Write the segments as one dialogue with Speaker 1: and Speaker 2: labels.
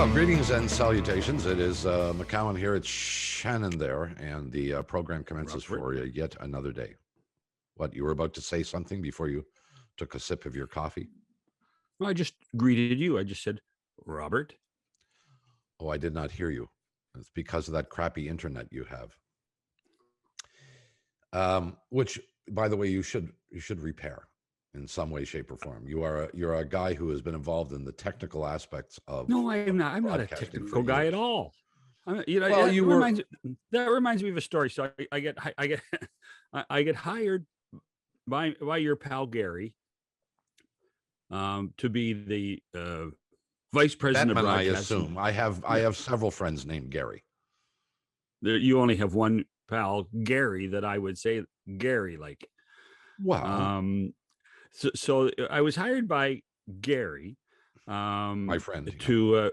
Speaker 1: Well, greetings and salutations. It is McCowan here. It's Shannon there, and the program commences for yet another day. What, you were about to say something before you took a sip of your coffee?
Speaker 2: Well, I just greeted you. I just said, Robert.
Speaker 1: Oh, I did not hear you. It's because of that crappy internet you have. Which, by the way, you should repair in some way, shape, or form. You're a guy who has been involved in the technical aspects of.
Speaker 2: No, I'm not. I'm not a technical guy at all.
Speaker 1: Well,
Speaker 2: that reminds me of a story. So I get hired by your pal Gary to be the vice president of broadcasting.
Speaker 1: I assume I have several friends named Gary.
Speaker 2: You only have one pal, Gary, that I would say Gary like.
Speaker 1: Wow.
Speaker 2: So I was hired by Gary,
Speaker 1: my friend,
Speaker 2: to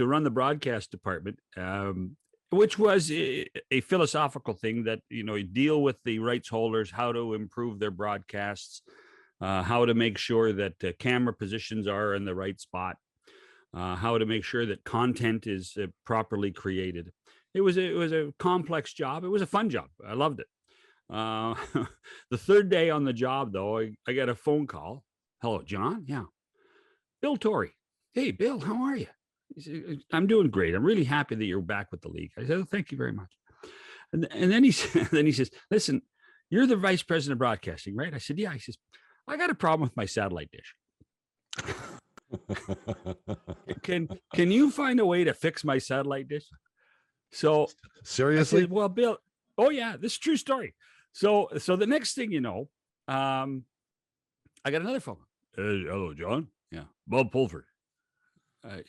Speaker 2: run the broadcast department, which was a philosophical thing that, deal with the rights holders, how to improve their broadcasts, how to make sure that camera positions are in the right spot, how to make sure that content is properly created. It was a complex job. It was a fun job. I loved it. The third day on the job, though, I got a phone call. Hello, John. Yeah. Bill Torrey. Hey, Bill, how are you? He said, I'm doing great. I'm really happy that you're back with the league. I said, oh, thank you very much. And then he says, listen, you're the vice president of broadcasting, right? I said, yeah. He says, I got a problem with my satellite dish. Can you find a way to fix my satellite dish? So
Speaker 1: seriously?
Speaker 2: I said, well, Bill, oh yeah, this is a true story. So the next thing you know, I got another phone. Hello, John. Yeah, Bob Pulford.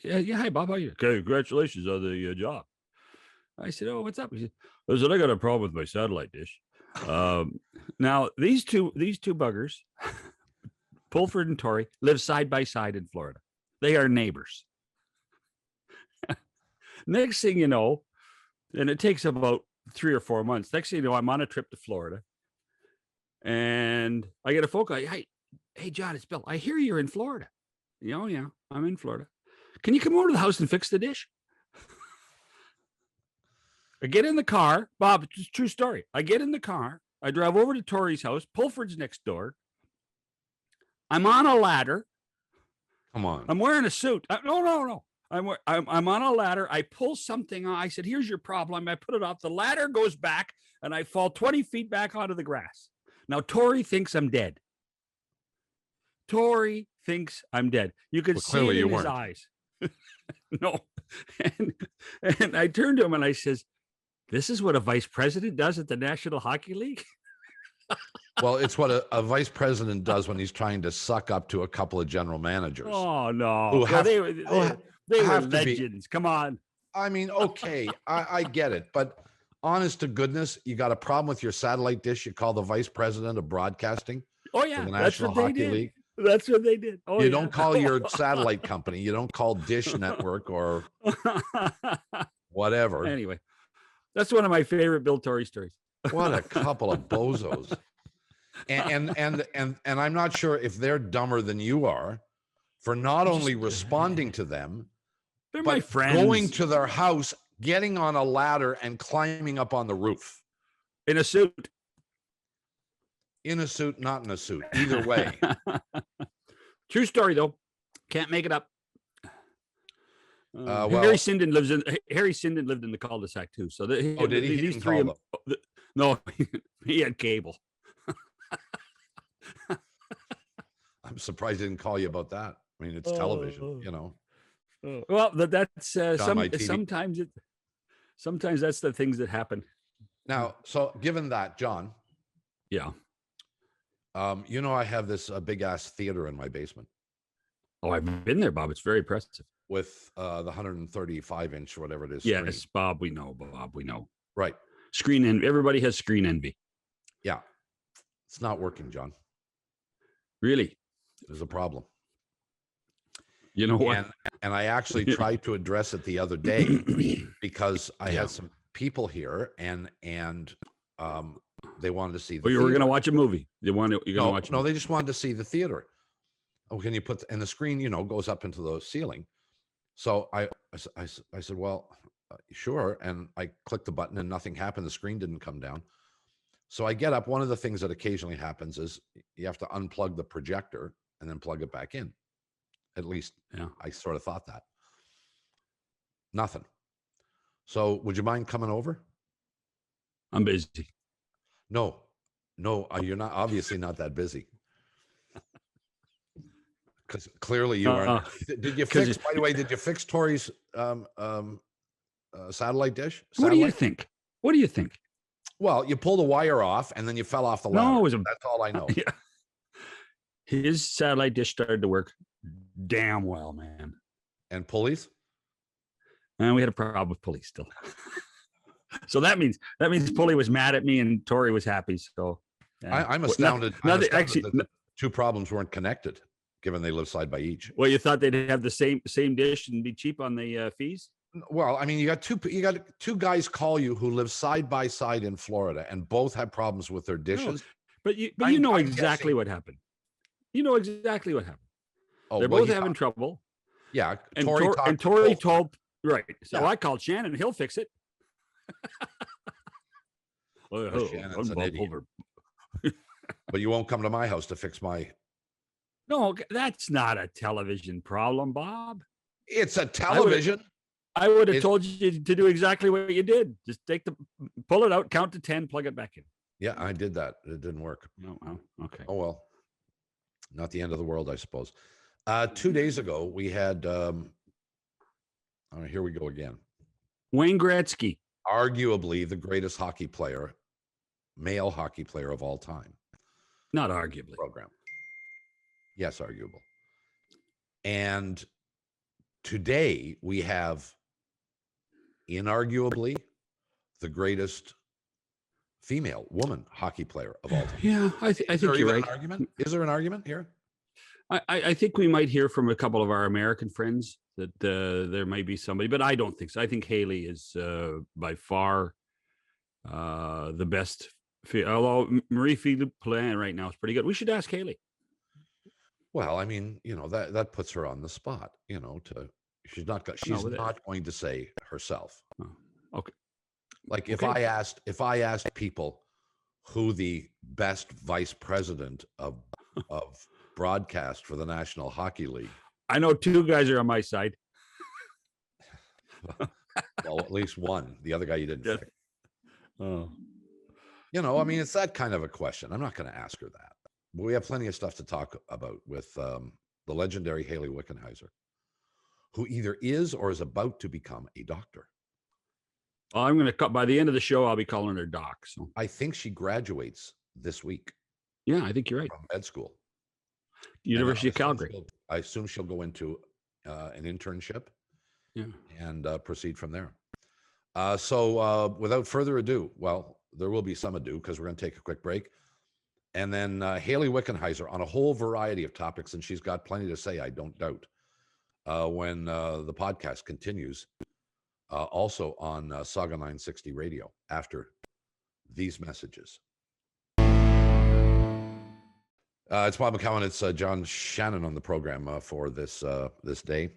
Speaker 2: Yeah, hi, Bob. How are you? Okay, congratulations on the job. I said, oh, what's up? He said, I got a problem with my satellite dish. Now these two buggers, Pulford and Torrey, live side by side in Florida. They are neighbors. Next thing you know, and it takes about 3 or 4 months. Next thing you know, I'm on a trip to Florida, and I get a phone call. Hey, John, it's Bill. I hear you're in Florida. Oh, yeah, I'm in Florida. Can you come over to the house and fix the dish? I get in the car. Bob, it's a true story. I get in the car. I drive over to Torrey's house. Pulford's next door. I'm on a ladder.
Speaker 1: Come on.
Speaker 2: I'm wearing a suit. No. I'm on a ladder. I pull something on. I said, here's your problem. I put it off. The ladder goes back, and I fall 20 feet back onto the grass. Now, Torrey thinks I'm dead. Torrey thinks I'm dead. You could see it in his eyes. No. And I turned to him, and I says, this is what a vice president does at the National Hockey League?
Speaker 1: Well, it's what a vice president does when he's trying to suck up to a couple of general managers.
Speaker 2: Oh, no. They were legends. Come on.
Speaker 1: I mean, okay, I get it. But honest to goodness, you got a problem with your satellite dish, you call the vice president of broadcasting?
Speaker 2: Oh, yeah. The National Hockey League? That's what they did.
Speaker 1: You don't call your satellite company. You don't call Dish Network or whatever.
Speaker 2: Anyway, that's one of my favorite Bill Torrey stories.
Speaker 1: What a couple of bozos. And I'm not sure if they're dumber than you are for not only responding to them,
Speaker 2: they're
Speaker 1: but
Speaker 2: my friends.
Speaker 1: Going to their house, getting on a ladder and climbing up on the roof.
Speaker 2: In a suit.
Speaker 1: In a suit, not in a suit. Either way.
Speaker 2: True story, though. Can't make it up. Harry Sinden lived in the cul-de-sac too. So
Speaker 1: did he?
Speaker 2: These three. No, he had cable.
Speaker 1: I'm surprised he didn't call you about that. I mean, it's television,
Speaker 2: Well, that's sometimes that's the things that happen.
Speaker 1: Now, so given that, John.
Speaker 2: Yeah.
Speaker 1: I have this big ass theater in my basement.
Speaker 2: Oh, I've been there, Bob. It's very impressive.
Speaker 1: With the 135-inch or whatever it is.
Speaker 2: Yes, screen. Bob, we know.
Speaker 1: Right.
Speaker 2: Screen envy. Everybody has screen envy.
Speaker 1: Yeah. It's not working, John.
Speaker 2: Really?
Speaker 1: There's a problem.
Speaker 2: You know what?
Speaker 1: And I actually tried to address it the other day because I had some people here and they wanted to see the
Speaker 2: you were going to watch a movie. You're going to watch
Speaker 1: No, they just wanted to see the theater. Oh, can you put and the screen, goes up into the ceiling. So I said, well, sure. And I clicked the button and nothing happened. The screen didn't come down. So I get up. One of the things that occasionally happens is you have to unplug the projector and then plug it back in. At least I sort of thought that. Nothing. So would you mind coming over?
Speaker 2: I'm busy.
Speaker 1: No, you're not, obviously not that busy. Because clearly you are. Did you fix, by the way, did you fix Tori's satellite dish?
Speaker 2: What do you think? What do you think?
Speaker 1: Well, you pulled a wire off and then you fell off the ladder.
Speaker 2: No,
Speaker 1: that's all I know.
Speaker 2: Yeah. His satellite dish started to work damn well, man.
Speaker 1: And pulleys?
Speaker 2: And we had a problem with pulleys still. So that means Pulley was mad at me and Tori was happy. So
Speaker 1: I'm astounded. Actually, the two problems weren't connected, given they live side by each.
Speaker 2: Well, you thought they'd have the same dish and be cheap on the fees?
Speaker 1: Well, I mean, you got two guys call you who live side by side in Florida, and both have problems with their dishes.
Speaker 2: No, but you know exactly what happened. You know exactly what happened. Oh, they're both having trouble.
Speaker 1: Yeah,
Speaker 2: and Tori told right. So I called Shannon. He'll fix it.
Speaker 1: Shannon's an idiot. But you won't come to my house to fix my.
Speaker 2: No, that's not a television problem, Bob.
Speaker 1: It's a television.
Speaker 2: I would have told you to do exactly what you did. Just pull it out, count to 10, plug it back in.
Speaker 1: Yeah, I did that. It didn't work.
Speaker 2: Oh, okay.
Speaker 1: Oh, well, not the end of the world, I suppose. 2 days ago, we had, here we go again.
Speaker 2: Wayne Gretzky.
Speaker 1: Arguably the greatest hockey player, male hockey player of all time.
Speaker 2: Not arguably.
Speaker 1: Program. Yes, arguable. And today we have inarguably the greatest female woman hockey player of all time.
Speaker 2: Yeah, I think you're right.
Speaker 1: Is there an argument here?
Speaker 2: I think we might hear from a couple of our American friends that there might be somebody, but I don't think so. I think Hayley is by far the best. Although Marie-Philippe Poulin right now is pretty good. We should ask Hayley.
Speaker 1: Well, I mean, that puts her on the spot. She's not going to say herself.
Speaker 2: Oh, okay.
Speaker 1: Like if I asked people who the best vice president of broadcast for the National Hockey League.
Speaker 2: I know two guys are on my side.
Speaker 1: Well, at least one. The other guy you didn't pick.
Speaker 2: Oh.
Speaker 1: I mean, it's that kind of a question. I'm not going to ask her that. But we have plenty of stuff to talk about with the legendary HAYLEY WICKENHEISER, who either is or is about to become a doctor.
Speaker 2: Well, I'm going to by the end of the show, I'll be calling her Doc. So
Speaker 1: I think she graduates this week.
Speaker 2: Yeah, I think you're right.
Speaker 1: From med school.
Speaker 2: University of Calgary.
Speaker 1: I assume she'll go into an internship.
Speaker 2: Yeah.
Speaker 1: And proceed from there. So without further ado, well, there will be some ado because we're going to take a quick break. And then HAYLEY WICKENHEISER on a whole variety of topics, and she's got plenty to say, I don't doubt, when the podcast continues, also on Saga 960 Radio after these messages. It's Bob McCowan. It's John Shannon on the program for this day.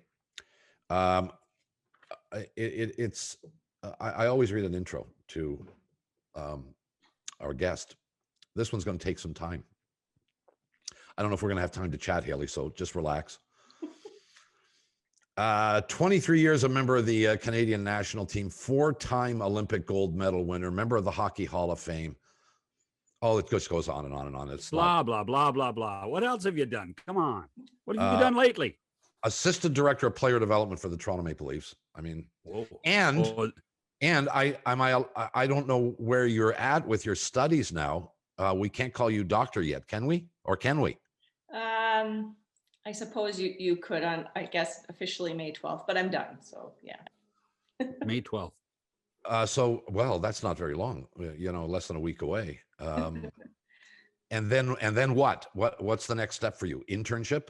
Speaker 1: I always read an intro to our guest. This one's going to take some time. I don't know if we're going to have time to chat, Hayley, so just relax. 23 years a member of the Canadian national team, 4-time Olympic gold medal winner, member of the Hockey Hall of Fame. Oh, it just goes on and on and on. It's
Speaker 2: blah, blah, blah, blah, blah. What else have you done? Come on. What have you done lately?
Speaker 1: Assistant director of player development for the Toronto Maple Leafs. I mean, and I don't know where you're at with your studies now. We can't call you doctor yet, can we? Or can we?
Speaker 3: I suppose you could on, I guess, officially May 12th, but I'm done. So yeah.
Speaker 2: May 12th.
Speaker 1: Well, that's not very long, less than a week away. And then what? What's the next step for you? Internship?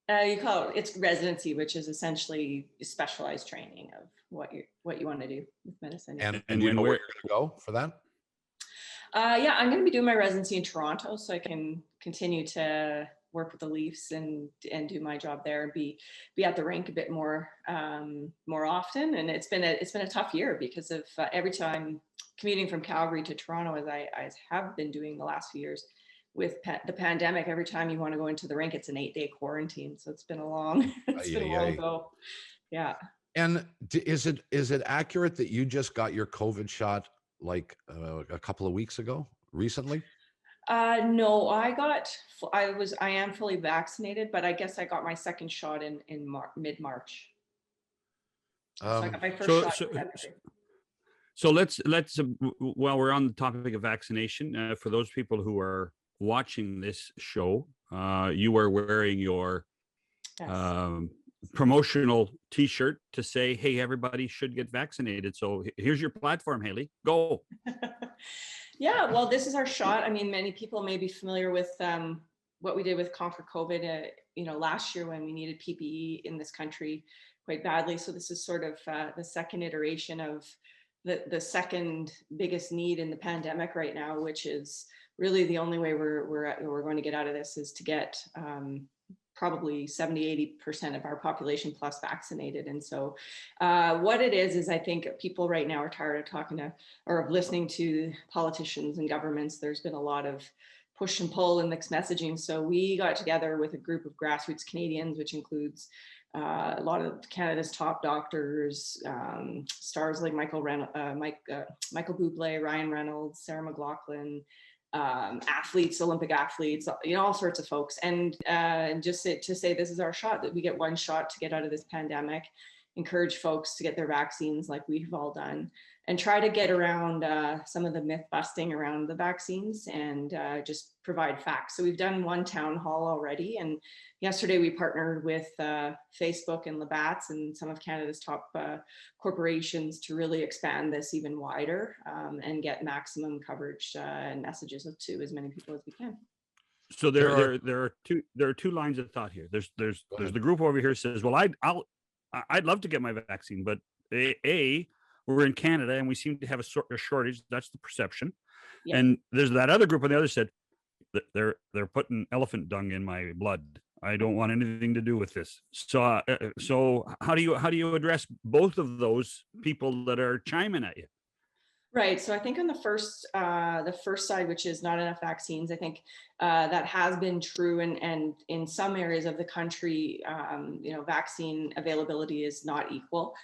Speaker 3: You call it's residency, which is essentially specialized training of what you want to do with medicine.
Speaker 1: And you know where you're going to go for that?
Speaker 3: Yeah, I'm going to be doing my residency in Toronto, so I can continue to work with the Leafs and do my job there and be at the rink a bit more often. And it's been a tough year because of every time commuting from Calgary to Toronto, as I have been doing the last few years with the pandemic. Every time you want to go into the rink, it's an 8-day quarantine. So it's been a long go. Yeah.
Speaker 1: And is it accurate that you just got your COVID shot like a couple of weeks ago, recently?
Speaker 3: No, I am fully vaccinated, but I guess I got my second shot in mid-March. So I got my first shot.
Speaker 2: So let's while we're on the topic of vaccination, for those people who are watching this show, you are wearing your promotional T-shirt to say, "Hey, everybody should get vaccinated." So here's your platform, Hayley. Go.
Speaker 3: Yeah, well, this is our shot. I mean, many people may be familiar with what we did with Conquer COVID, last year when we needed PPE in this country quite badly. So this is sort of the second iteration of the second biggest need in the pandemic right now, which is really the only way we're going to get out of this is to get probably 70-80% of our population plus vaccinated. And so what it is I think people right now are tired of talking to or of listening to politicians and governments. There's been a lot of push and pull and mixed messaging. So we got together with a group of grassroots Canadians, which includes a lot of Canada's top doctors, stars like Michael Bublé, Ryan Reynolds, Sarah McLachlan, athletes, Olympic athletes, all sorts of folks. And just to say this is our shot, that we get one shot to get out of this pandemic, encourage folks to get their vaccines like we've all done, and try to get around some of the myth busting around the vaccines and just provide facts. So we've done one town hall already. And yesterday we partnered with Facebook and Labatt's and some of Canada's top corporations to really expand this even wider and get maximum coverage and messages to as many people as we can.
Speaker 2: So there are two lines of thought here. There's the group over here says, well, I'd love to get my vaccine, but we're in Canada and we seem to have a shortage. That's the perception. Yeah. And there's that other group on the other side that they're putting elephant dung in my blood. I don't want anything to do with this. So how do you address both of those people that are chiming at you?
Speaker 3: Right. So I think on the first side, which is not enough vaccines, I think that has been true. And in some areas of the country, vaccine availability is not equal.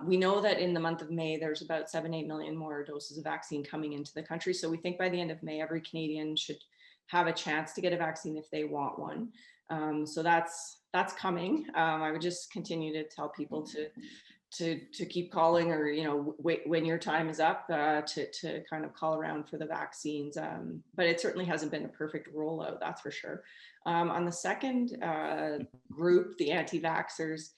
Speaker 3: We know that in the month of May, there's about 7-8 million more doses of vaccine coming into the country. So we think by the end of May, every Canadian should have a chance to get a vaccine if they want one. So that's coming. I would just continue to tell people to keep calling, or wait when your time is up to kind of call around for the vaccines, but it certainly hasn't been a perfect rollout, that's for sure. On the second group, the anti-vaxxers,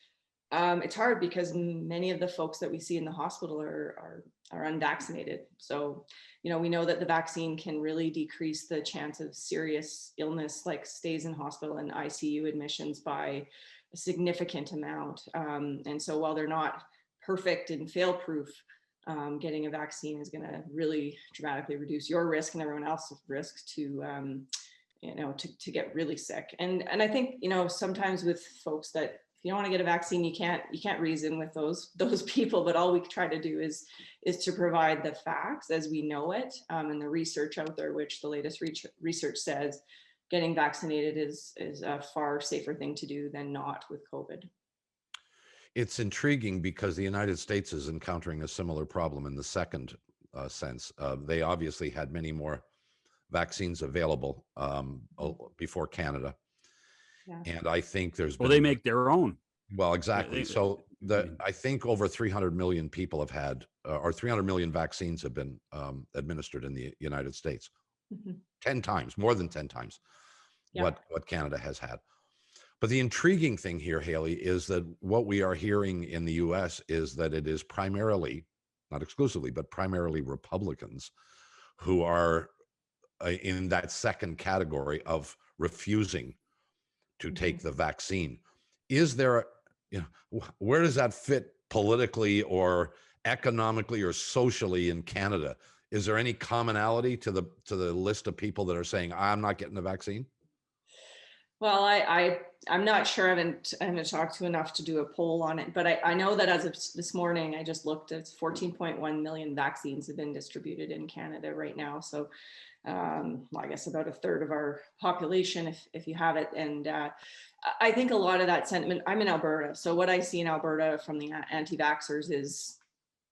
Speaker 3: it's hard because many of the folks that we see in the hospital are unvaccinated. So we know that the vaccine can really decrease the chance of serious illness like stays in hospital and ICU admissions by a significant amount. And so while they're not perfect and fail-proof, getting a vaccine is going to really dramatically reduce your risk and everyone else's risk to get really sick. And I think, sometimes with folks that if you don't want to get a vaccine, you can't reason with those people, but all we try to do is to provide the facts as we know it, and the research out there, which the latest research says getting vaccinated is a far safer thing to do than not with COVID.
Speaker 1: It's intriguing because the United States is encountering a similar problem in the second sense. They obviously had many more vaccines available before Canada. Yeah. And I think
Speaker 2: they make their own.
Speaker 1: Well, exactly. So I think over 300 million people have had, or 300 million vaccines have been administered in the United States. Mm-hmm. 10 times, more than 10 times what Canada has had. But the intriguing thing here, Hayley, is that what we are hearing in the US is that it is primarily, not exclusively, but primarily Republicans who are in that second category of refusing to take the vaccine. Is there, where does that fit politically or economically or socially in Canada? Is there any commonality to the list of people that are saying, I'm not getting the vaccine?
Speaker 3: Well, I'm not sure. I haven't talked to enough to do a poll on it, but I know that as of this morning, I just looked, it's 14.1 million vaccines have been distributed in Canada right now. So well, I guess about a third of our population, if you have it. And I think a lot of that sentiment, I'm in Alberta. So what I see in Alberta from the anti-vaxxers is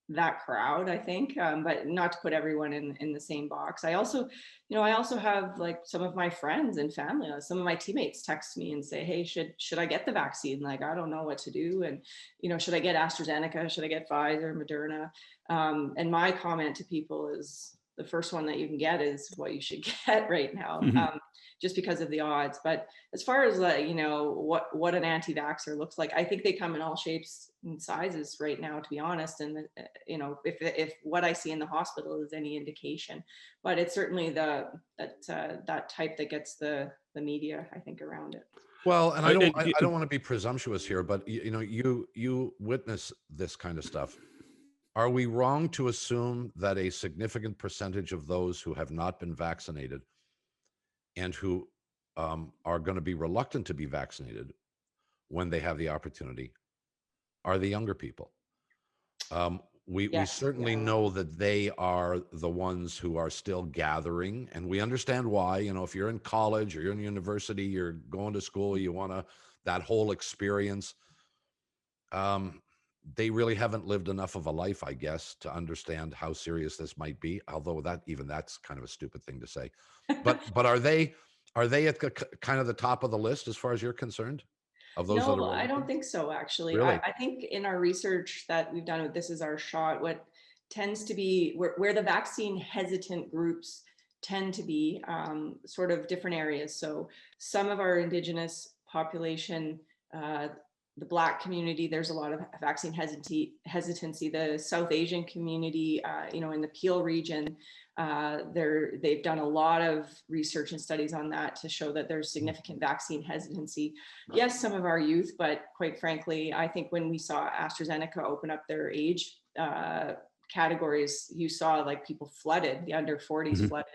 Speaker 3: that crowd, I think, but not to put everyone in the same box. I also, I also have like some of my friends and family, some of my teammates text me and say, hey, should I get the vaccine? Like, I don't know what to do. And, should I get AstraZeneca? Should I get Pfizer, Moderna? And my comment to people is the first one that you can get is what you should get right now, just because of the odds. But as far as what an anti-vaxxer looks like, I think they come in all shapes and sizes right now, to be honest. And if what I see in the hospital is any indication, but it's certainly that type that gets the media, I think, around it.
Speaker 1: Well, and I don't want to be presumptuous here, but you witness this kind of stuff. Are we wrong to assume that a significant percentage of those who have not been vaccinated and who are going to be reluctant to be vaccinated when they have the opportunity are the younger people? We certainly know that they are the ones who are still gathering, and we understand why. If you're in college or you're in university, you're going to school, you want that whole experience. They really haven't lived enough of a life, I guess, to understand how serious this might be. Although that's kind of a stupid thing to say. But are they at kind of the top of the list as far as you're concerned? Of those
Speaker 3: No, I don't think so, actually.
Speaker 1: Really?
Speaker 3: I think in our research that we've done with This Is Our Shot, what tends to be where the vaccine hesitant groups tend to be sort of different areas. So some of our Indigenous population, the Black community, there's a lot of vaccine hesitancy. The South Asian community, in the Peel region, they've done a lot of research and studies on that to show that there's significant vaccine hesitancy. Yes, some of our youth, but quite frankly, I think when we saw AstraZeneca open up their age categories, you saw like people flooded, the under 40s flooded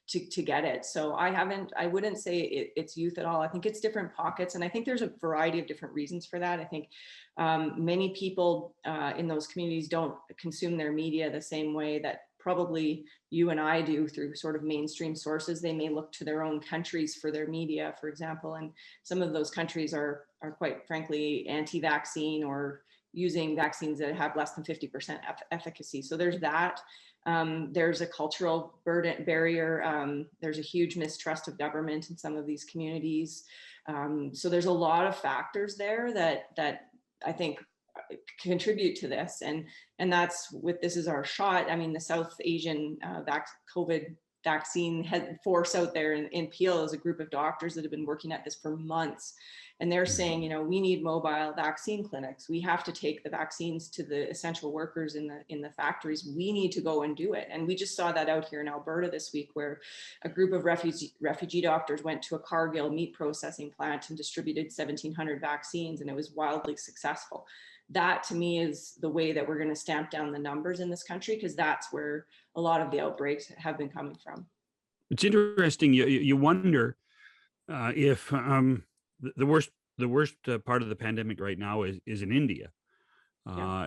Speaker 3: to get it. So I wouldn't say it's youth at all. I think it's different pockets. And I think there's a variety of different reasons for that. I think many people in those communities don't consume their media the same way that probably you and I do through sort of mainstream sources. They may look to their own countries for their media, for example, and some of those countries are quite frankly anti-vaccine or using vaccines that have less than 50% efficacy. So there's that. There's a cultural barrier. There's a huge mistrust of government in some of these communities. So there's a lot of factors there that I think contribute to this, and that's with This Is Our Shot. I mean, the South Asian COVID vaccine force out there in Peel is a group of doctors that have been working at this for months, and they're saying, we need mobile vaccine clinics. We have to take the vaccines to the essential workers in the factories. We need to go and do it. And we just saw that out here in Alberta this week, where a group of refugee doctors went to a Cargill meat processing plant and distributed 1,700 vaccines, and it was wildly successful. That to me is the way that we're going to stamp down the numbers in this country, because that's where a lot of the outbreaks have been coming from.
Speaker 2: It's interesting. You wonder if the worst part of the pandemic right now is in India.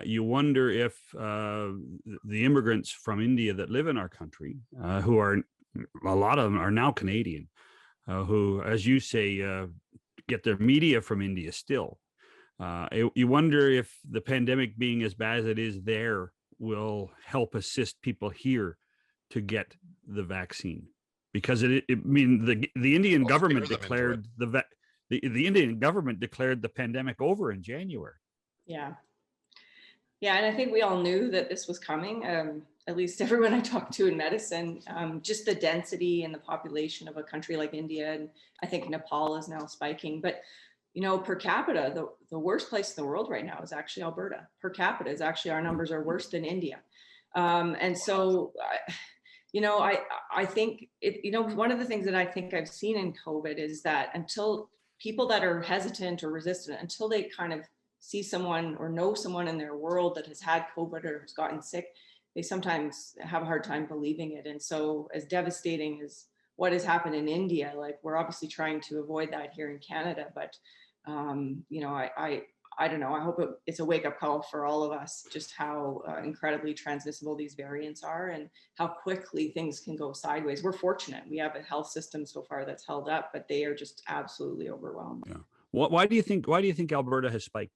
Speaker 2: You wonder if the immigrants from India that live in our country, who are a lot of them are now Canadian, who, as you say, get their media from India still. You wonder if the pandemic being as bad as it is there will help assist people here to get the vaccine, because the Indian government declared the Indian government declared the pandemic over in January.
Speaker 3: Yeah, and I think we all knew that this was coming. At least everyone I talked to in medicine, just the density and the population of a country like India, and I think Nepal is now spiking, but per capita, the worst place in the world right now is actually Alberta. Per capita is actually, our numbers are worse than India. And so, I think, one of the things that I think I've seen in COVID is that until people that are hesitant or resistant, until they kind of see someone or know someone in their world that has had COVID or has gotten sick, they sometimes have a hard time believing it. And so as devastating as what has happened in India. Like, we're obviously trying to avoid that here in Canada, but you know, I don't know. I hope it's a wake-up call for all of us, just how incredibly transmissible these variants are and how quickly things can go sideways. We're fortunate. We have a health system so far that's held up, but they are just absolutely overwhelmed.
Speaker 2: Yeah. Why do you think Alberta has spiked?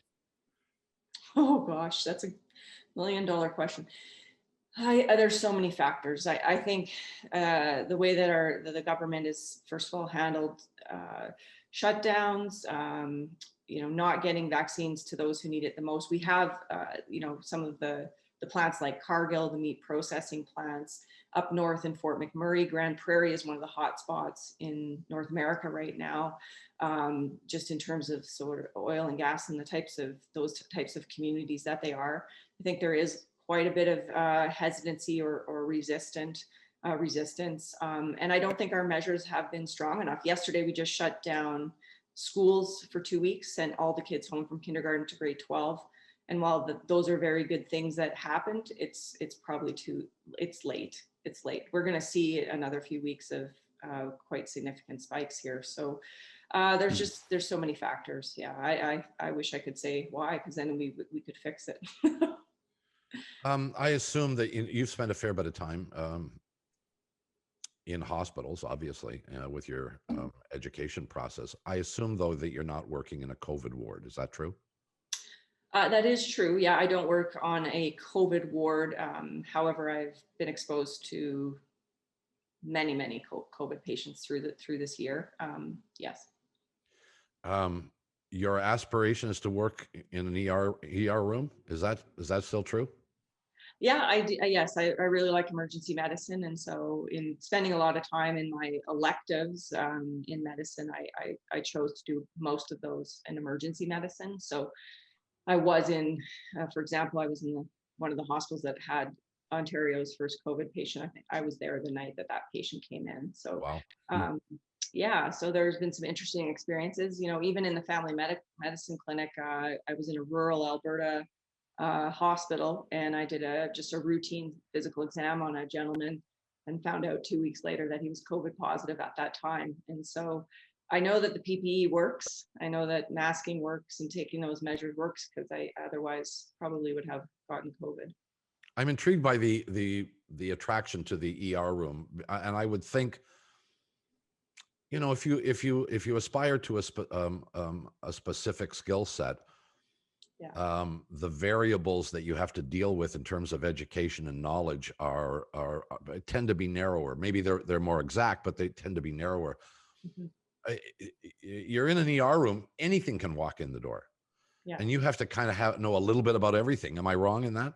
Speaker 3: Oh gosh, that's $1 million question. There's so many factors. I think the way that the government is, first of all, handled shutdowns, you know, not getting vaccines to those who need it the most. We have, you know, some of the plants like Cargill, the meat processing plants up north in Fort McMurray. Grand Prairie is one of the hot spots in North America right now, just in terms of sort of oil and gas and those types of communities that they are. I think there is quite a bit of hesitancy or resistance. And I don't think our measures have been strong enough. Yesterday, we just shut down schools for 2 weeks, sent all the kids home from kindergarten to grade 12. And while those are very good things that happened, it's probably it's late. It's late. We're going to see another few weeks of quite significant spikes here. So there's so many factors. Yeah, I wish I could say why, because then we could fix it.
Speaker 1: I assume that you've spent a fair bit of time in hospitals, obviously, with your education process. I assume, though, that you're not working in a COVID ward. Is that true?
Speaker 3: That is true. Yeah, I don't work on a COVID ward. However, I've been exposed to many COVID patients through this year. Yes.
Speaker 1: Your aspiration is to work in an ER room. Is that still true?
Speaker 3: Yeah, yes, I really like emergency medicine. And so in spending a lot of time in my electives in medicine, I chose to do most of those in emergency medicine. So I was for example, I was in one of the hospitals that had Ontario's first COVID patient. I think I was there the night that patient came in. So,
Speaker 1: wow.
Speaker 3: Yeah, so there's been some interesting experiences, you know, even in the family medicine clinic. I was in a rural Alberta hospital, and I did just a routine physical exam on a gentleman and found out 2 weeks later that he was COVID positive at that time. And so I know that the PPE works. I know that masking works and taking those measures works, because I otherwise probably would have gotten COVID.
Speaker 1: I'm intrigued by the attraction to the ER room, and I would think, you know, if you aspire to a specific skill set,
Speaker 3: Yeah.
Speaker 1: The variables that you have to deal with in terms of education and knowledge are tend to be narrower. Maybe they're more exact, but they tend to be narrower.
Speaker 3: Mhm.
Speaker 1: You're in an ER room, anything can walk in the door.
Speaker 3: Yeah.
Speaker 1: And you have to kind of know a little bit about everything. Am I wrong in that?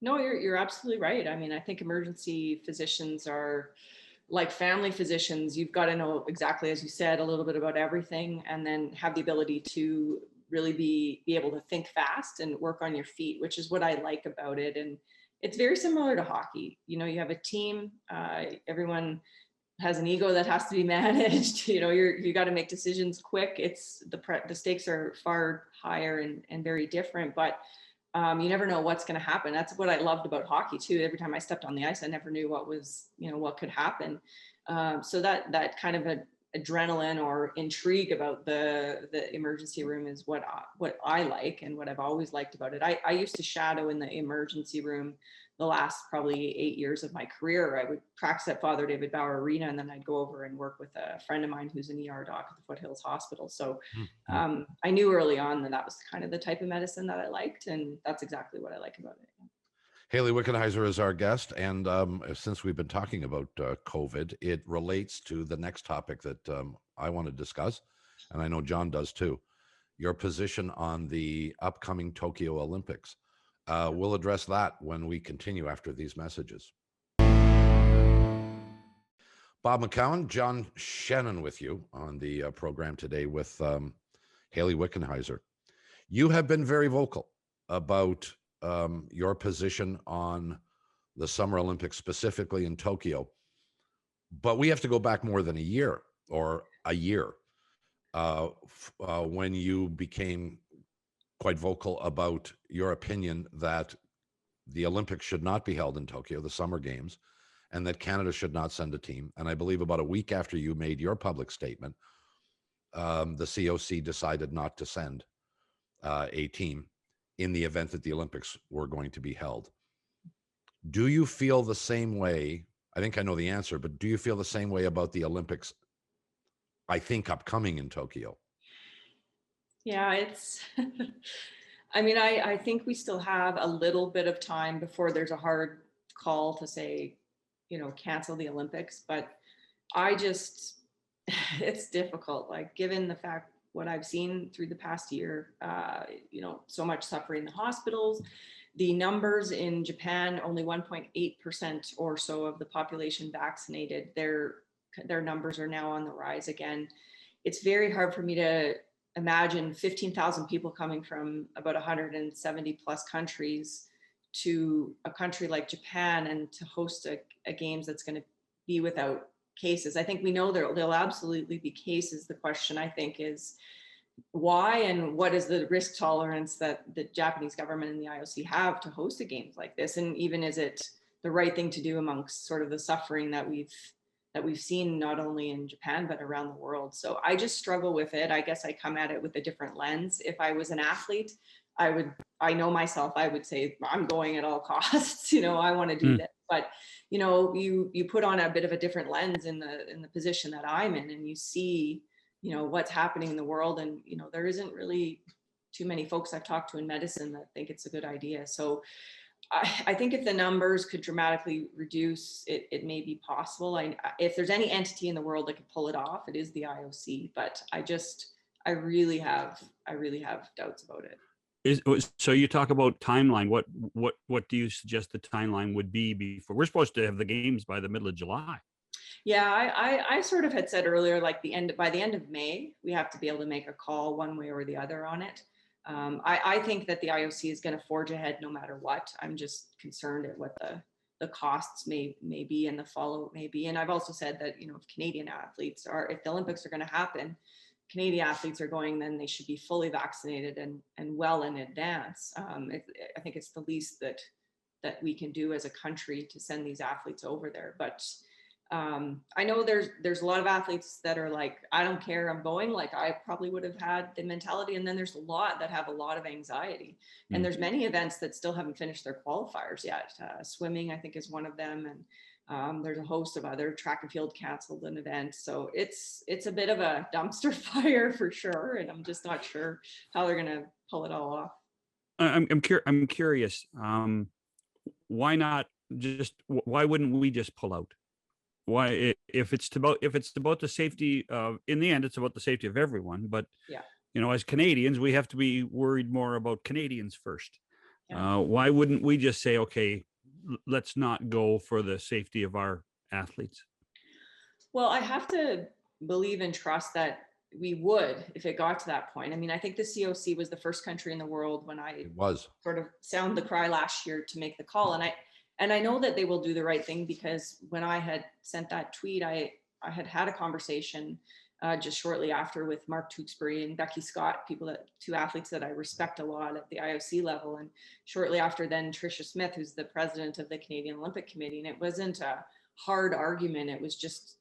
Speaker 3: No, you're absolutely right. I mean, I think emergency physicians are like family physicians. You've got to know exactly, as you said, a little bit about everything, and then have the ability to really be able to think fast and work on your feet, which is what I like about it. And it's very similar to hockey. You know, you have a team, everyone has an ego that has to be managed. You know, you got to make decisions quick. It's the stakes are far higher and very different, but you never know what's going to happen. That's what I loved about hockey too. Every time I stepped on the ice, I never knew what could happen. So that kind of adrenaline or intrigue about the emergency room is what I like, and what I've always liked about it. I used to shadow in the emergency room the last probably 8 years of my career. I would practice at Father David Bauer Arena, and then I'd go over and work with a friend of mine who's an ER doc at the Foothills Hospital. So I knew early on that was kind of the type of medicine that I liked, and that's exactly what I like about it.
Speaker 1: Hayley Wickenheiser is our guest, and since we've been talking about COVID, it relates to the next topic that I want to discuss, and I know John does too, your position on the upcoming Tokyo Olympics. We'll address that when we continue after these messages. Bob McCown, John Shannon with you on the program today with Hayley Wickenheiser. You have been very vocal about your position on the Summer Olympics, specifically in Tokyo. But we have to go back more than a year when you became quite vocal about your opinion that the Olympics should not be held in Tokyo, the Summer Games, and that Canada should not send a team. And I believe about a week after you made your public statement, the COC decided not to send a team in the event that the Olympics were going to be held. Do you feel the same way? I think I know the answer, but do you feel the same way about the Olympics, I think, upcoming in Tokyo?
Speaker 3: Yeah, it's, I mean, I think we still have a little bit of time before there's a hard call to say, cancel the Olympics. But I just, it's difficult, like given the fact what I've seen through the past year, so much suffering in the hospitals. The numbers in Japan, only 1.8% or so of the population vaccinated. Their numbers are now on the rise again. It's very hard for me to imagine 15,000 people coming from about 170 plus countries to a country like Japan and to host a games that's going to be without cases. I think we know there'll absolutely be cases. The question, I think, is why and what is the risk tolerance that the Japanese government and the IOC have to host a games like this? And even is it the right thing to do amongst sort of the suffering that we've seen not only in Japan but around the world? So I just struggle with it. I guess I come at it with a different lens. If I was an athlete, I know myself, I would say I'm going at all costs. I want to do this. But you put on a bit of a different lens in the position that I'm in, and you see what's happening in the world, and there isn't really too many folks I've talked to in medicine that think it's a good idea. So I think if the numbers could dramatically reduce, it may be possible. If there's any entity in the world that could pull it off, it is the IOC. But I really have doubts about it.
Speaker 2: So you talk about timeline. What do you suggest the timeline would be before we're supposed to have the games by the middle of July?
Speaker 3: Yeah, I sort of had said earlier, like by the end of May, we have to be able to make a call one way or the other on it. I think that the IOC is going to forge ahead no matter what. I'm just concerned at what the costs may be and the fallout may be. And I've also said that, if Canadian athletes if the Olympics are going to happen, Canadian athletes are going, then they should be fully vaccinated and well in advance. I think it's the least that we can do as a country to send these athletes over there. But I know there's a lot of athletes that are like, I don't care, I'm going. Like I probably would have had the mentality. And then there's a lot that have a lot of anxiety. And there's many events that still haven't finished their qualifiers yet. Swimming, I think, is one of them. And there's a host of other. Track and field canceled an event. So it's a bit of a dumpster fire for sure. And I'm just not sure how they're going to pull it all off.
Speaker 2: I'm curious. Why wouldn't we just pull out? Why, if it's about the safety of, in the end, it's about the safety of everyone. But
Speaker 3: yeah,
Speaker 2: as Canadians, we have to be worried more about Canadians first.
Speaker 3: Yeah.
Speaker 2: Why wouldn't we just say, okay, let's not go for the safety of our athletes?
Speaker 3: Well, I have to believe and trust that we would, if it got to that point. I mean, I think the COC was the first country in the world when I sort of sound the cry last year to make the call. And I know that they will do the right thing, because when I had sent that tweet, I had a conversation just shortly after with Mark Tewksbury and Becky Scott, two athletes that I respect a lot at the IOC level. And shortly after then, Tricia Smith, who's the president of the Canadian Olympic Committee. And it wasn't a hard argument. It was just,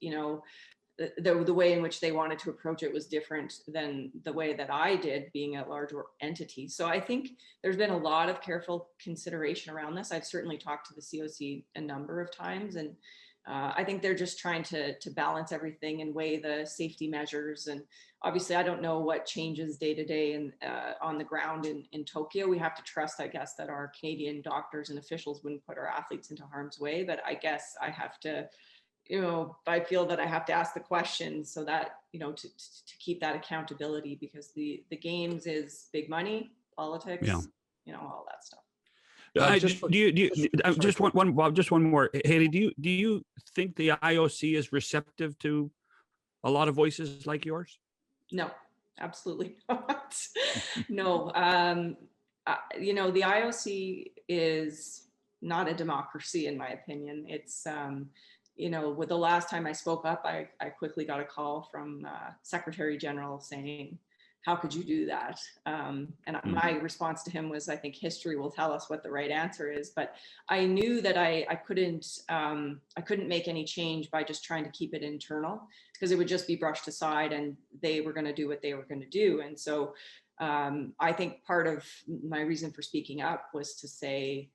Speaker 3: the way in which they wanted to approach it was different than the way that I did, being a larger entity. So I think there's been a lot of careful consideration around this. I've certainly talked to the COC a number of times, and I think they're just trying to balance everything and weigh the safety measures. And obviously, I don't know what changes day to day and on the ground in Tokyo. We have to trust, I guess, that our Canadian doctors and officials wouldn't put our athletes into harm's way. But I guess I have to, I feel that I have to ask the questions so that, to keep that accountability, because the games is big money, politics, all that stuff.
Speaker 2: Just one more, Hayley. Do you think the IOC is receptive to a lot of voices like yours?
Speaker 3: No, absolutely not. No, the IOC is not a democracy, in my opinion. It's with the last time I spoke up, I quickly got a call from Secretary General saying, how could you do that? And my response to him was, I think history will tell us what the right answer is. But I knew that I couldn't make any change by just trying to keep it internal, because it would just be brushed aside and they were going to do what they were going to do. And so I think part of my reason for speaking up was to say,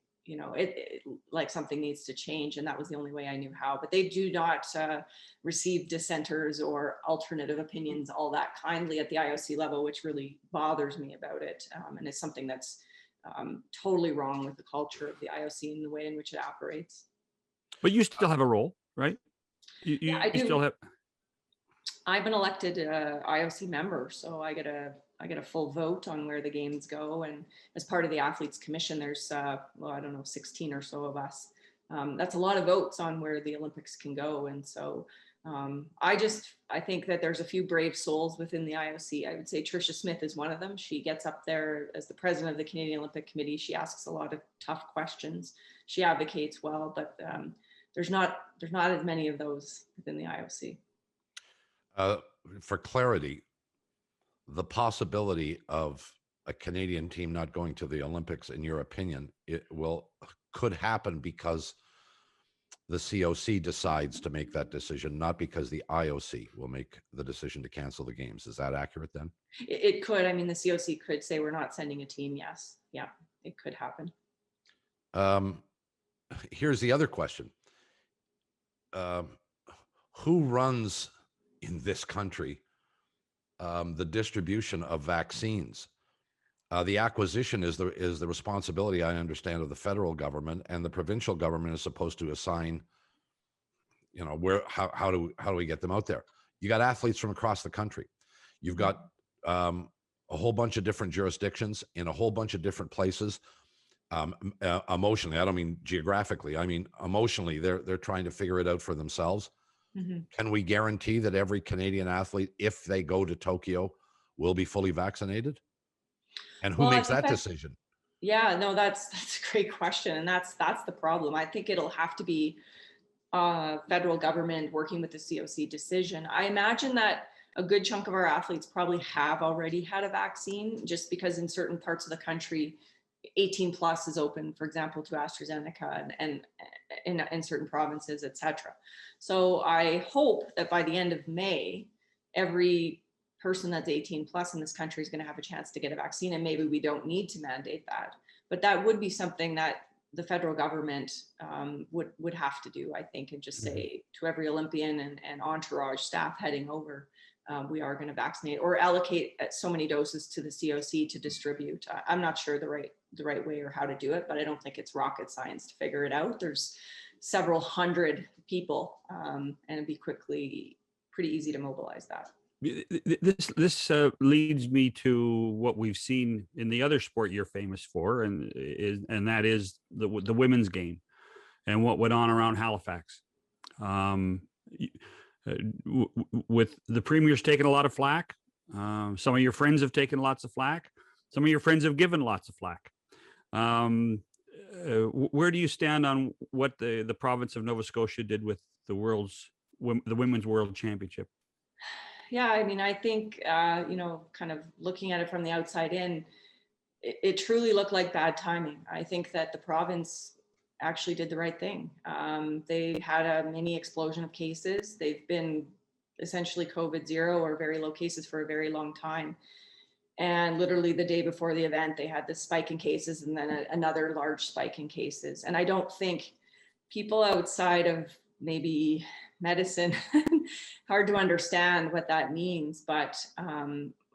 Speaker 3: like something needs to change, and that was the only way I knew how. But they do not receive dissenters or alternative opinions all that kindly at the IOC level, which really bothers me about it, and it's something that's totally wrong with the culture of the IOC and the way in which it operates.
Speaker 2: But you still have a role, right?
Speaker 3: Yeah, I do.
Speaker 2: Still have.
Speaker 3: I'm an elected IOC member, so I get a full vote on where the games go. And as part of the Athletes Commission, there's, 16 or so of us. That's a lot of votes on where the Olympics can go. And so I think that there's a few brave souls within the IOC. I would say Tricia Smith is one of them. She gets up there as the president of the Canadian Olympic Committee. She asks a lot of tough questions. She advocates well, but there's not as many of those within the IOC.
Speaker 1: For clarity, the possibility of a Canadian team not going to the Olympics, in your opinion, could happen because the COC decides to make that decision, not because the IOC will make the decision to cancel the games. Is that accurate then?
Speaker 3: It could. I mean, the COC could say we're not sending a team. Yes. Yeah, it could happen.
Speaker 1: Here's the other question. Who runs in this country the distribution of vaccines? The acquisition is the responsibility, I understand, of the federal government, and the provincial government is supposed to assign, how do we get them out there? You got athletes from across the country. You've got a whole bunch of different jurisdictions in a whole bunch of different places. Emotionally, I don't mean geographically, I mean emotionally, they're trying to figure it out for themselves. Mm-hmm. Can we guarantee that every Canadian athlete, if they go to Tokyo, will be fully vaccinated? And who makes that decision?
Speaker 3: Yeah, no, that's a great question. And that's the problem. I think it'll have to be federal government working with the COC decision. I imagine that a good chunk of our athletes probably have already had a vaccine, just because in certain parts of the country, 18 plus is open, for example, to AstraZeneca and in certain provinces, et cetera. So I hope that by the end of May, every person that's 18 plus in this country is going to have a chance to get a vaccine, and maybe we don't need to mandate that. But that would be something that the federal government would have to do, I think, and just say to every Olympian and entourage staff heading over, we are going to vaccinate, or allocate so many doses to the COC to distribute. I'm not sure the right way or how to do it, but I don't think it's rocket science to figure it out. There's several hundred people, and it'd be pretty easy to mobilize that.
Speaker 2: This leads me to what we've seen in the other sport you're famous for, and that is the women's game, and what went on around Halifax. With the premier's taken a lot of flack. Some of your friends have taken lots of flack. Some of your friends have given lots of flack. Where do you stand on what the province of Nova Scotia did with the Women's World Championship?
Speaker 3: Yeah, I mean, I think, kind of looking at it from the outside in, it truly looked like bad timing. I think that the province actually did the right thing. They had a mini explosion of cases. They've been essentially COVID zero or very low cases for a very long time. And literally the day before the event, they had this spike in cases and then another large spike in cases. And I don't think people outside of maybe medicine, hard to understand what that means, but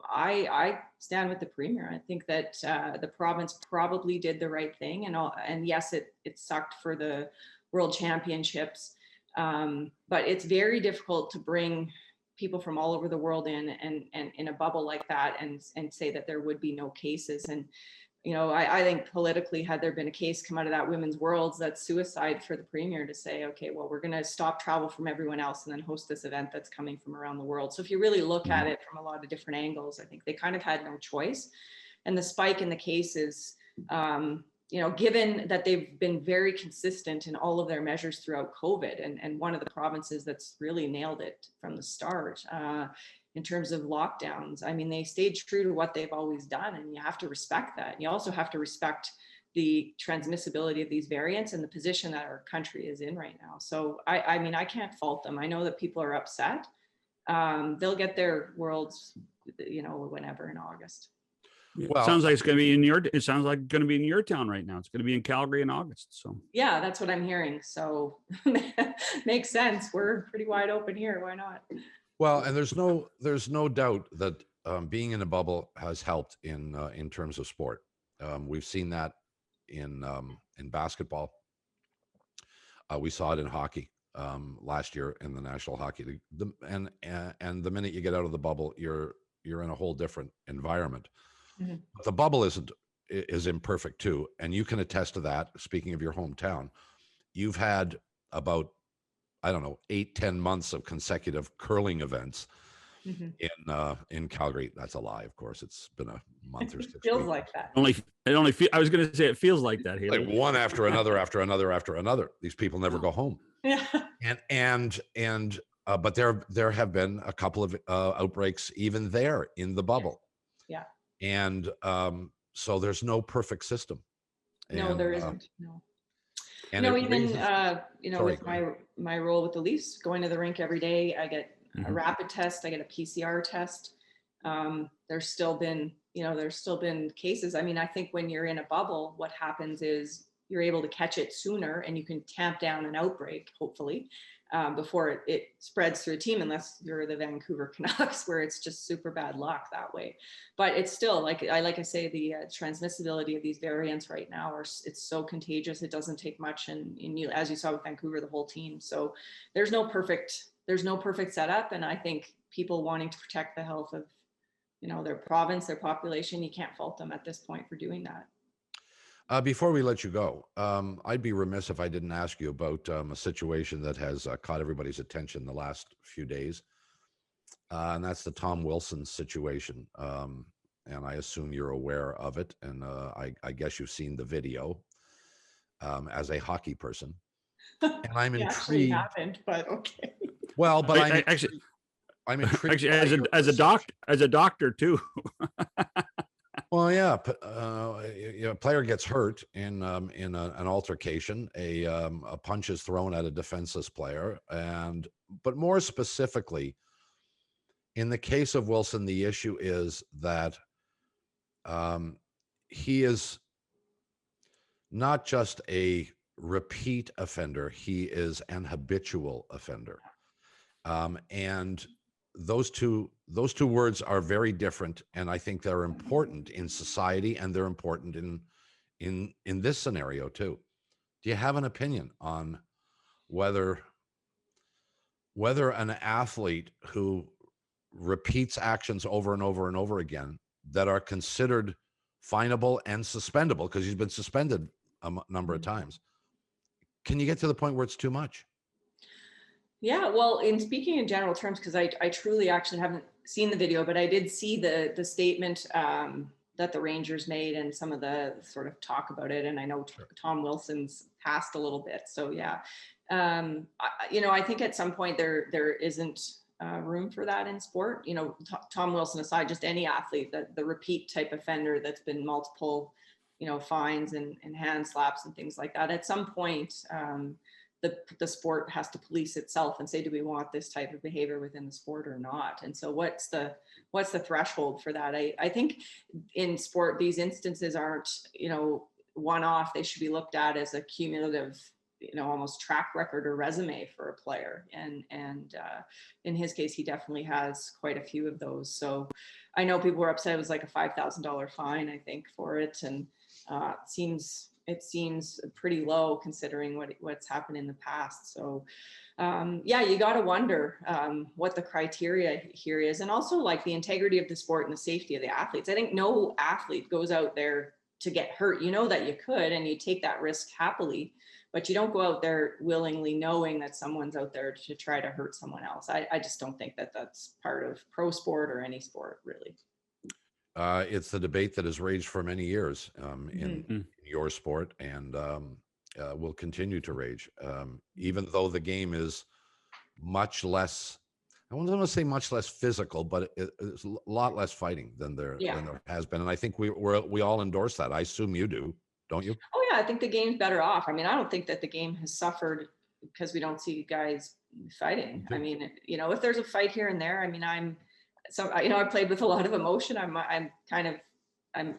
Speaker 3: I stand with the premier. I think that the province probably did the right thing, and yes, it sucked for the World Championships, but it's very difficult to bring people from all over the world in a bubble like that and say that there would be no cases. And I think politically, had there been a case come out of that Women's Worlds, that's suicide for the premier to say, okay, well, we're going to stop travel from everyone else and then host this event that's coming from around the world. So if you really look at it from a lot of different angles, I think they kind of had no choice. And the spike in the cases, given that they've been very consistent in all of their measures throughout COVID, and one of the provinces that's really nailed it from the start, in terms of lockdowns. I mean, they stayed true to what they've always done, and you have to respect that. You also have to respect the transmissibility of these variants and the position that our country is in right now. So I mean, I can't fault them. I know that people are upset. They'll get their worlds, whenever in August.
Speaker 2: Well, sounds like it's going to be in your. It sounds like going to be in your town right now. It's going to be in Calgary in August. So
Speaker 3: yeah, that's what I'm hearing. So makes sense. We're pretty wide open here. Why not?
Speaker 1: Well, and there's no doubt that being in a bubble has helped in terms of sport. We've seen that in basketball. We saw it in hockey last year in the National Hockey League. And the minute you get out of the bubble, you're in a whole different environment.
Speaker 3: Mm-hmm.
Speaker 1: But the bubble is imperfect too, and you can attest to that. Speaking of your hometown, you've had about, I don't know, 8-10 months of consecutive curling events in Calgary. That's a lie, of course. It's been a month or 6 weeks.
Speaker 3: Feels like that.
Speaker 2: I was going to say it feels like that. Hayley.
Speaker 1: Like one after another, after another, after another. These people never go home.
Speaker 3: Yeah.
Speaker 1: But there have been a couple of outbreaks even there in the bubble.
Speaker 3: Yeah.
Speaker 1: And so there's no perfect system.
Speaker 3: No, there isn't. No.
Speaker 1: And
Speaker 3: with my role with the Leafs, going to the rink every day, I get a rapid test, I get a PCR test. There's still been cases. I mean, I think when you're in a bubble, what happens is you're able to catch it sooner, and you can tamp down an outbreak, hopefully, before it spreads through a team, unless you're the Vancouver Canucks, where it's just super bad luck that way. But it's still, like I say, the transmissibility of these variants right now it's so contagious. It doesn't take much, and you, as you saw with Vancouver, the whole team. So there's no perfect setup, and I think people wanting to protect the health of their province, their population, you can't fault them at this point for doing that.
Speaker 1: Before we let you go, I'd be remiss if I didn't ask you about a situation that has caught everybody's attention the last few days, and that's the Tom Wilson situation. And I assume you're aware of it, and I guess you've seen the video as a hockey person. And I'm intrigued.
Speaker 3: Actually happened, but okay.
Speaker 1: Well, but I'm intrigued.
Speaker 2: Actually, as a doctor too.
Speaker 1: Well, yeah, a player gets hurt in an altercation. A punch is thrown at a defenseless player, but more specifically, in the case of Wilson, the issue is that he is not just a repeat offender; he is an habitual offender, and those two words are very different, and I think they're important in society, and they're important in this scenario too. Do you have an opinion on whether an athlete who repeats actions over and over and over again that are considered finable and suspendable, because he's been suspended a number of times, can you get to the point where it's too much?
Speaker 3: Yeah, well, in speaking in general terms, because I truly actually haven't seen the video, but I did see the statement that the Rangers made and some of the sort of talk about it. And I know Tom Wilson's passed a little bit. So yeah, I think at some point there isn't room for that in sport. Tom Wilson aside, just any athlete, that the repeat type offender that's been multiple, fines and hand slaps and things like that. At some point, the sport has to police itself and say, do we want this type of behavior within the sport or not? And so what's the threshold for that? I think in sport, these instances aren't, one-off. They should be looked at as a cumulative, almost track record or resume for a player. And in his case, he definitely has quite a few of those. So I know people were upset. It was like a $5,000 fine, I think, for it. And it seems pretty low considering what's happened in the past. So you got to wonder what the criteria here is, and also like the integrity of the sport and the safety of the athletes. I think no athlete goes out there to get hurt. You know that you could, and you take that risk happily, but you don't go out there willingly knowing that someone's out there to try to hurt someone else. I just don't think that that's part of pro sport or any sport, really.
Speaker 1: It's the debate that has raged for many years in your sport, and will continue to rage, even though the game is much less. I wasn't going to say much less physical, but it's a lot less fighting than there has been. And I think we all endorse that. I assume you do, don't you?
Speaker 3: Oh yeah, I think the game's better off. I mean, I don't think that the game has suffered because we don't see guys fighting. I mean, if there's a fight here and there, I mean, I played with a lot of emotion. I'm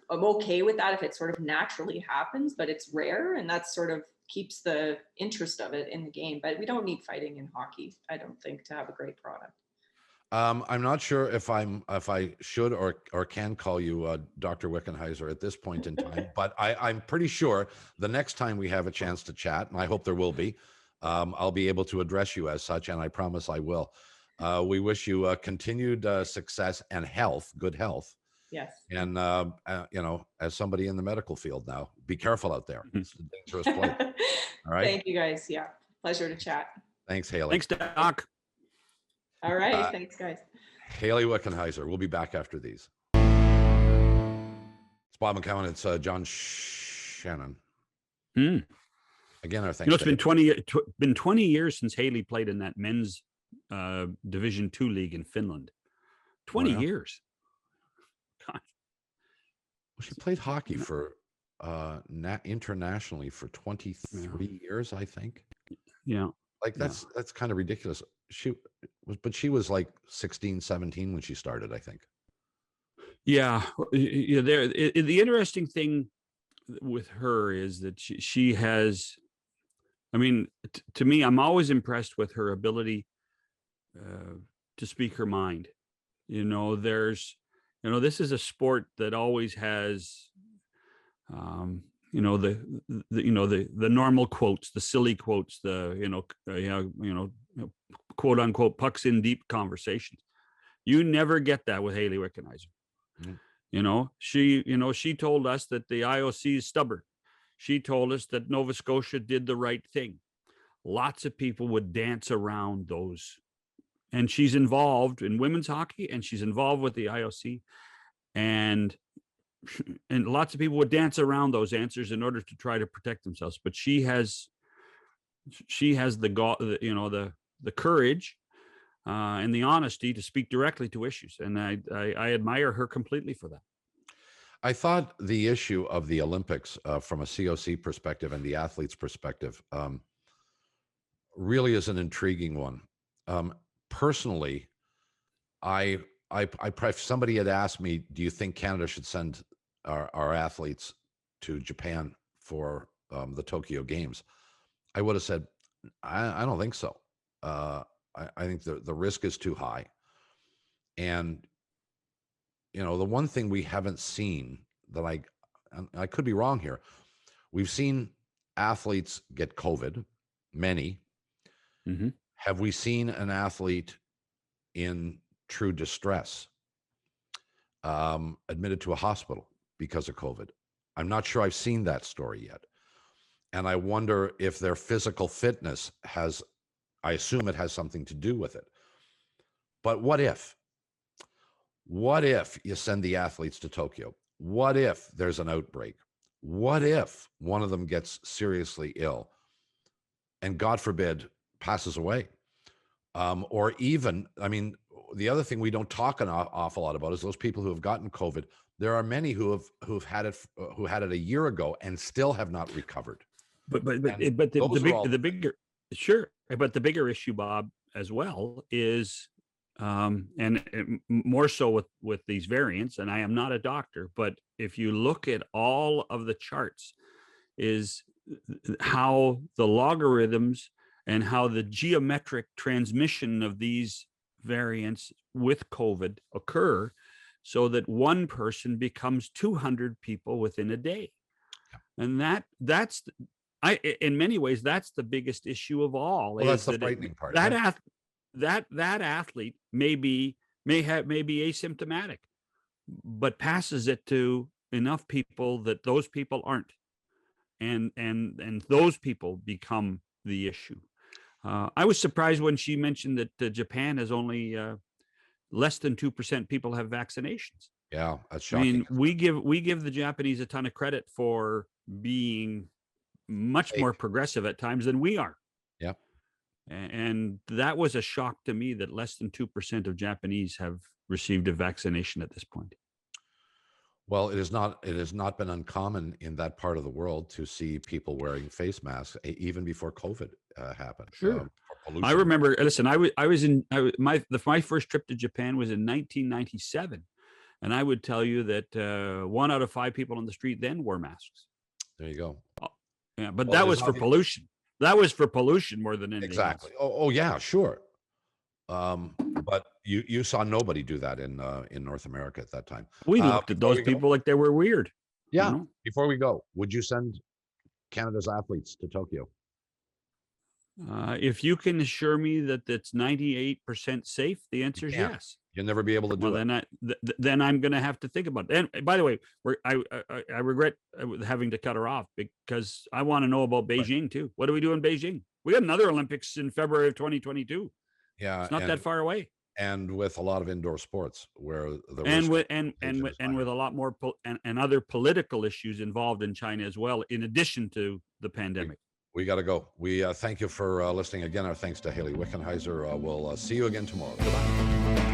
Speaker 3: okay with that if it sort of naturally happens, but it's rare, and that sort of keeps the interest of it in the game. But we don't need fighting in hockey, I don't think, to have a great product.
Speaker 1: I'm not sure if I should or can call you Dr. Wickenheiser at this point in time, but I'm pretty sure the next time we have a chance to chat, and I hope there will be, I'll be able to address you as such, and I promise I will. We wish you continued success and health, good health.
Speaker 3: Yes.
Speaker 1: And as somebody in the medical field now, be careful out there. It's a dangerous place. All right.
Speaker 3: Thank you guys. Yeah, pleasure to chat.
Speaker 1: Thanks, Hayley.
Speaker 2: Thanks, Doc.
Speaker 3: All right. Thanks, guys.
Speaker 1: Hayley Wickenheiser. We'll be back after these. It's Bob McCowan. It's John Shannon. Again, our thanks.
Speaker 2: It's been 20 years since Hayley played in that men's Division II league in Finland. 20 years. God.
Speaker 1: Well, she played hockey for internationally for 23 years, I think.
Speaker 2: Yeah.
Speaker 1: Like that's kind of ridiculous. She was like 16, 17 when she started, I think.
Speaker 2: Yeah. The interesting thing with her is that she has, I mean, to me, I'm always impressed with her ability to speak her mind. This is a sport that always has, the normal quotes, the silly quotes, quote unquote pucks in deep conversations. You never get that with Hayley Wickenheiser. She told us that the IOC is stubborn. She told us that Nova Scotia did the right thing. Lots of people would dance around those. And she's involved in women's hockey, and she's involved with the IOC, and lots of people would dance around those answers in order to try to protect themselves. But she has the courage and the honesty to speak directly to issues, and I admire her completely for that.
Speaker 1: I thought the issue of the Olympics from a COC perspective and the athlete's perspective really is an intriguing one. Personally, if somebody had asked me, do you think Canada should send our athletes to Japan for the Tokyo Games, I would have said, I don't think so. I think the risk is too high. And, the one thing we haven't seen that I could be wrong here. We've seen athletes get COVID, many.
Speaker 2: Mm-hmm.
Speaker 1: Have we seen an athlete in true distress admitted to a hospital because of COVID? I'm not sure I've seen that story yet. And I wonder if their physical fitness I assume it has something to do with it. But what if you send the athletes to Tokyo? What if there's an outbreak? What if one of them gets seriously ill and, God forbid, passes away? Or even, the other thing we don't talk an awful lot about is those people who have gotten COVID. There are many who've had it a year ago and still have not recovered.
Speaker 2: But the bigger issue, Bob, as well is, and more so with these variants. And I am not a doctor, but if you look at all of the charts, is how the logarithms and how the geometric transmission of these variants with COVID occur, so that one person becomes 200 people within a day. And that's in many ways, that's the biggest issue of all.
Speaker 1: Well, that's the frightening part.
Speaker 2: That athlete may be asymptomatic, but passes it to enough people that those people aren't. And those people become the issue. I was surprised when she mentioned that Japan has only less than 2% people have vaccinations.
Speaker 1: Yeah, that's shocking.
Speaker 2: We give the Japanese a ton of credit for being much more progressive at times than we are.
Speaker 1: Yeah.
Speaker 2: And that was a shock to me that less than 2% of Japanese have received a vaccination at this point.
Speaker 1: Well, it has not been uncommon in that part of the world to see people wearing face masks even before COVID happened.
Speaker 2: Sure.
Speaker 1: For pollution.
Speaker 2: I remember, listen, my first trip to Japan was in 1997. And I would tell you that 1 out of 5 people on the street then wore masks.
Speaker 1: There you go.
Speaker 2: Yeah, but
Speaker 1: Well,
Speaker 2: that was for pollution. That was for pollution more than anything
Speaker 1: Exactly.
Speaker 2: else.
Speaker 1: Oh yeah, sure. But you saw nobody do that in North America at that time.
Speaker 2: We looked at those people like they were weird.
Speaker 1: Yeah.
Speaker 2: You know?
Speaker 1: Before we go, would you send Canada's athletes to Tokyo?
Speaker 2: If you can assure me that it's 98% safe, the answer is yes.
Speaker 1: You'll never be able to do it.
Speaker 2: Then I'm going to have to think about it. And by the way, I regret having to cut her off because I want to know about Beijing too. What do we do in Beijing? We got another Olympics in February of 2022.
Speaker 1: Yeah,
Speaker 2: it's not that far away.
Speaker 1: And with a lot of indoor sports where
Speaker 2: with a lot more and other political issues involved in China as well, in addition to the pandemic.
Speaker 1: We got to go. We thank you for listening again. Our thanks to Hayley Wickenheiser. We'll see you again tomorrow. Goodbye.